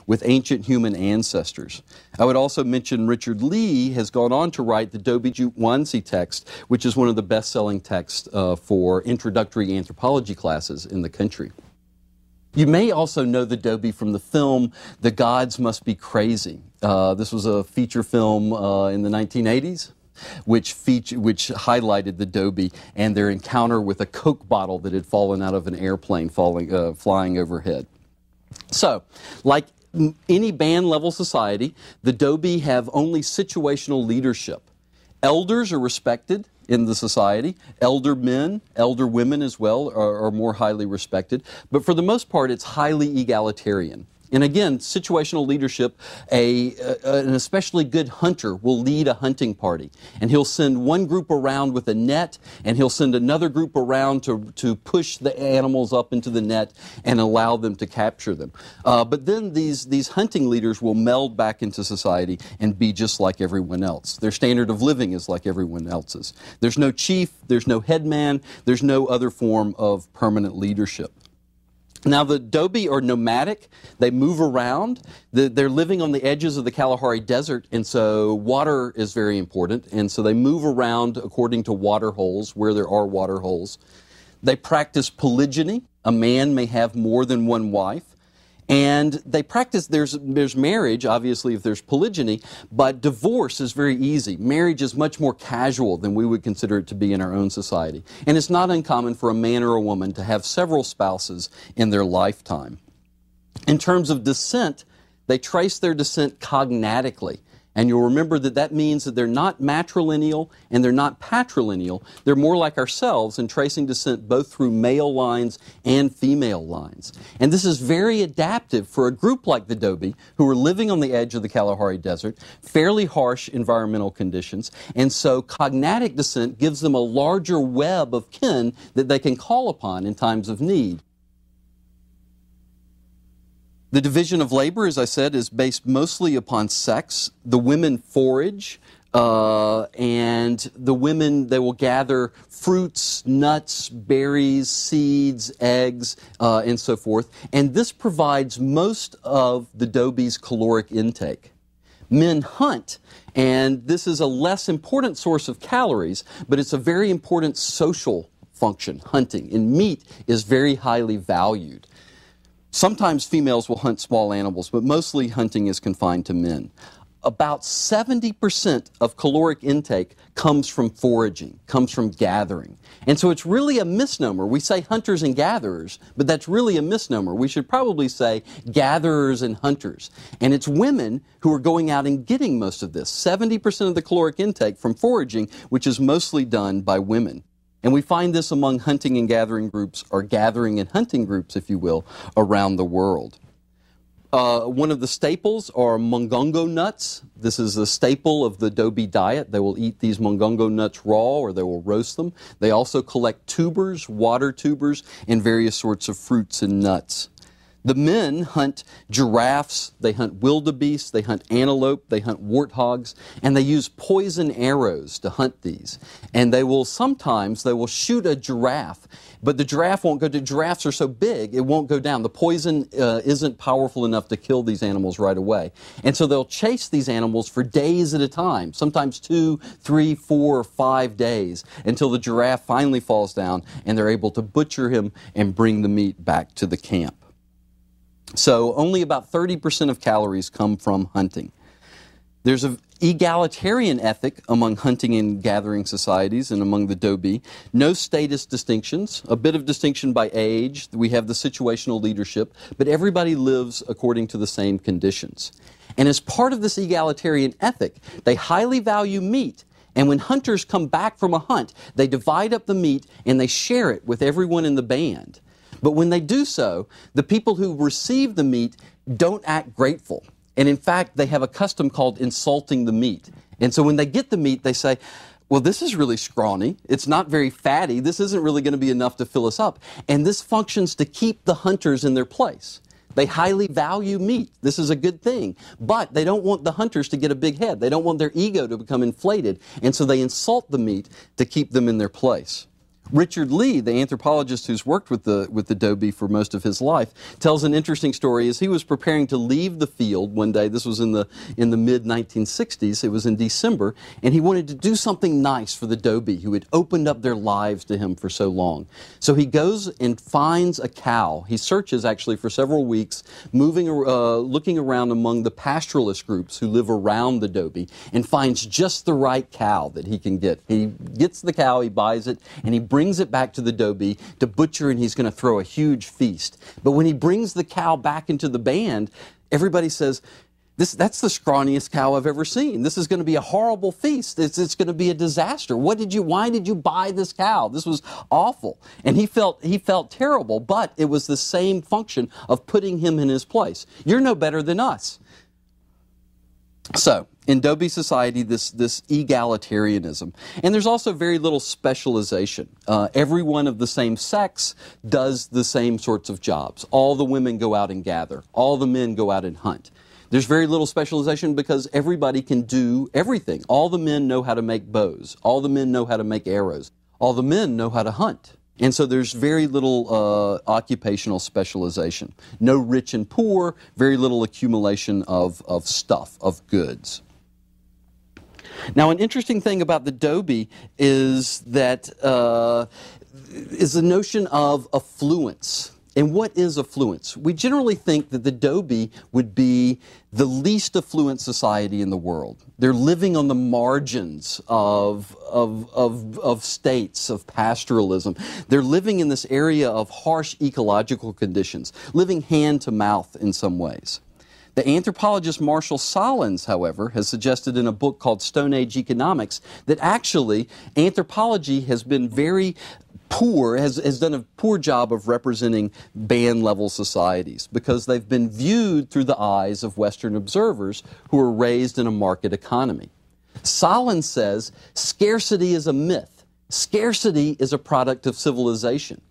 with ancient human ancestors. I would also mention Richard Lee has gone on to write the Dobie Juwanzi text, which is one of the best-selling texts for introductory anthropology classes in the country. You may also know the Dobie from the film The Gods Must Be Crazy. This was a feature film in the 1980s. Which highlighted the Dobie and their encounter with a Coke bottle that had fallen out of an airplane flying overhead. So, like any band-level society, the Dobie have only situational leadership. Elders are respected in the society. Elder men, elder women as well are more highly respected. But for the most part, it's highly egalitarian. And again, situational leadership, an especially good hunter will lead a hunting party. And he'll send one group around with a net, and he'll send another group around to push the animals up into the net and allow them to capture them. But then these hunting leaders will meld back into society and be just like everyone else. Their standard of living is like everyone else's. There's no chief, there's no headman, there's no other form of permanent leadership. Now, the Dobie are nomadic. They move around. They're living on the edges of the Kalahari Desert, and so water is very important. And so they move around according to water holes, where there are water holes. They practice polygyny. A man may have more than one wife. And they practice, there's marriage, obviously, if there's polygyny, but divorce is very easy. Marriage is much more casual than we would consider it to be in our own society. And it's not uncommon for a man or a woman to have several spouses in their lifetime. In terms of descent, they trace their descent cognatically. And you'll remember that means that they're not matrilineal and they're not patrilineal. They're more like ourselves in tracing descent both through male lines and female lines. And this is very adaptive for a group like the Dobie, who are living on the edge of the Kalahari Desert, fairly harsh environmental conditions, and so cognatic descent gives them a larger web of kin that they can call upon in times of need. The division of labor, as I said, is based mostly upon sex. The women forage, and the women, they will gather fruits, nuts, berries, seeds, eggs, and so forth. And this provides most of the Dobie's caloric intake. Men hunt, and this is a less important source of calories, but it's a very important social function, hunting. And meat is very highly valued. Sometimes females will hunt small animals, but mostly hunting is confined to men. About 70% of caloric intake comes from foraging, comes from gathering. And so it's really a misnomer. We say hunters and gatherers, but that's really a misnomer. We should probably say gatherers and hunters. And it's women who are going out and getting most of this. 70% of the caloric intake from foraging, which is mostly done by women. And we find this among hunting and gathering groups, or gathering and hunting groups, if you will, around the world. One of the staples are mongongo nuts. This is a staple of the Dobie diet. They will eat these mongongo nuts raw, or they will roast them. They also collect tubers, water tubers, and various sorts of fruits and nuts. The men hunt giraffes, they hunt wildebeest, they hunt antelope, they hunt warthogs, and they use poison arrows to hunt these. And they will shoot a giraffe, but the giraffe won't go. Giraffes are so big, it won't go down. The poison isn't powerful enough to kill these animals right away. And so they'll chase these animals for days at a time, sometimes 2, 3, 4, or 5 days, until the giraffe finally falls down and they're able to butcher him and bring the meat back to the camp. So only about 30% of calories come from hunting. There's an egalitarian ethic among hunting and gathering societies and among the Dobie. No status distinctions, a bit of distinction by age. We have the situational leadership, but everybody lives according to the same conditions. And as part of this egalitarian ethic, they highly value meat. And when hunters come back from a hunt, they divide up the meat and they share it with everyone in the band. But when they do so, the people who receive the meat don't act grateful. And in fact, they have a custom called insulting the meat. And so when they get the meat, they say, well, this is really scrawny. It's not very fatty. This isn't really going to be enough to fill us up. And this functions to keep the hunters in their place. They highly value meat. This is a good thing. But they don't want the hunters to get a big head. They don't want their ego to become inflated. And so they insult the meat to keep them in their place. Richard Lee, the anthropologist who's worked with the Dobie for most of his life, tells an interesting story. As he was preparing to leave the field one day, this was in the mid-1960s, it was in December, and he wanted to do something nice for the Dobie who had opened up their lives to him for so long. So he goes and finds a cow. He searches actually for several weeks, looking around among the pastoralist groups who live around the Dobie, and finds just the right cow that he can get. He gets the cow, he buys it, and he brings it back to the Dobie to butcher, and he's going to throw a huge feast. But when he brings the cow back into the band, everybody says, that's the scrawniest cow I've ever seen. This is going to be a horrible feast. It's going to be a disaster. Why did you buy this cow? This was awful. And he felt terrible, but it was the same function of putting him in his place. You're no better than us. So, in Dobie society, this egalitarianism. And there's also very little specialization. Everyone of the same sex does the same sorts of jobs. All the women go out and gather. All the men go out and hunt. There's very little specialization because everybody can do everything. All the men know how to make bows. All the men know how to make arrows. All the men know how to hunt. And so there's very little occupational specialization. No rich and poor, very little accumulation of stuff, of goods. Now, an interesting thing about the Dobie is that is the notion of affluence. And what is affluence? We generally think that the Dobie would be the least affluent society in the world. They're living on the margins of states, of pastoralism. They're living in this area of harsh ecological conditions, living hand to mouth in some ways. The anthropologist Marshall Solins, however, has suggested in a book called Stone Age Economics that actually anthropology has been very poor, has done a poor job of representing band-level societies because they've been viewed through the eyes of Western observers who are raised in a market economy. Solins says scarcity is a myth. Scarcity is a product of civilization.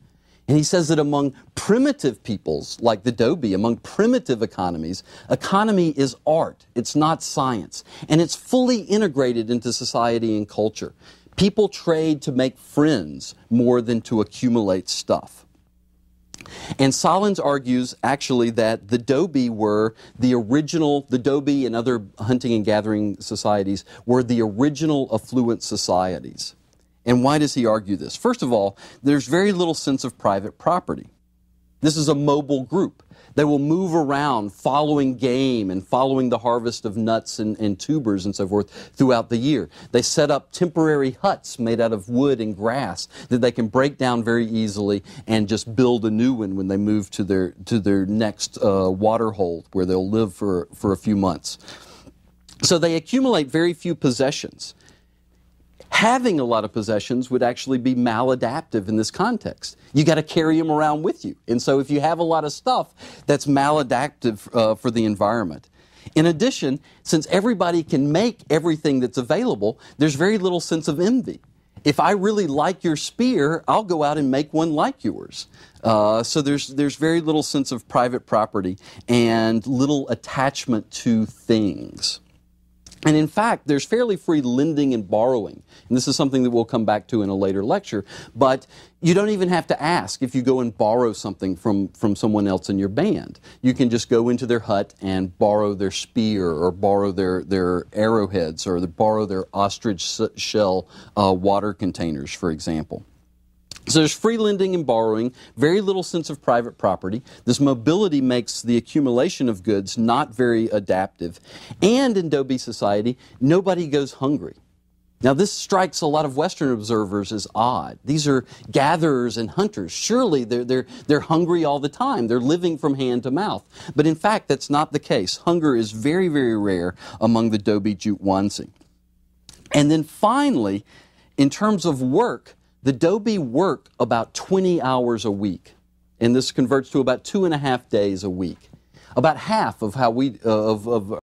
And he says that among primitive peoples, like the Dobie, among primitive economies, economy is art. It's not science. And it's fully integrated into society and culture. People trade to make friends more than to accumulate stuff. And Solins argues, actually, that the Dobie were the Dobie and other hunting and gathering societies were the original affluent societies. And why does he argue this? First of all, there's very little sense of private property. This is a mobile group. They will move around following game and following the harvest of nuts and tubers and so forth throughout the year. They set up temporary huts made out of wood and grass that they can break down very easily and just build a new one when they move to their next water hole where they'll live for a few months. So they accumulate very few possessions. Having a lot of possessions would actually be maladaptive in this context. You got to carry them around with you. And so if you have a lot of stuff, that's maladaptive for the environment. In addition, since everybody can make everything that's available, there's very little sense of envy. If I really like your spear, I'll go out and make one like yours. So there's very little sense of private property and little attachment to things. And in fact, there's fairly free lending and borrowing. And this is something that we'll come back to in a later lecture. But you don't even have to ask if you go and borrow something from someone else in your band. You can just go into their hut and borrow their spear or borrow their arrowheads or borrow their ostrich shell water containers, for example. So there's free lending and borrowing, very little sense of private property. This mobility makes the accumulation of goods not very adaptive. And in Dobie society, nobody goes hungry. Now this strikes a lot of Western observers as odd. These are gatherers and hunters. Surely they're hungry all the time. They're living from hand to mouth. But in fact, that's not the case. Hunger is very, very rare among the Dobie Jutwansi. And then finally, in terms of work, the Dobie work about 20 hours a week, and this converts to about 2.5 days a week. About half of how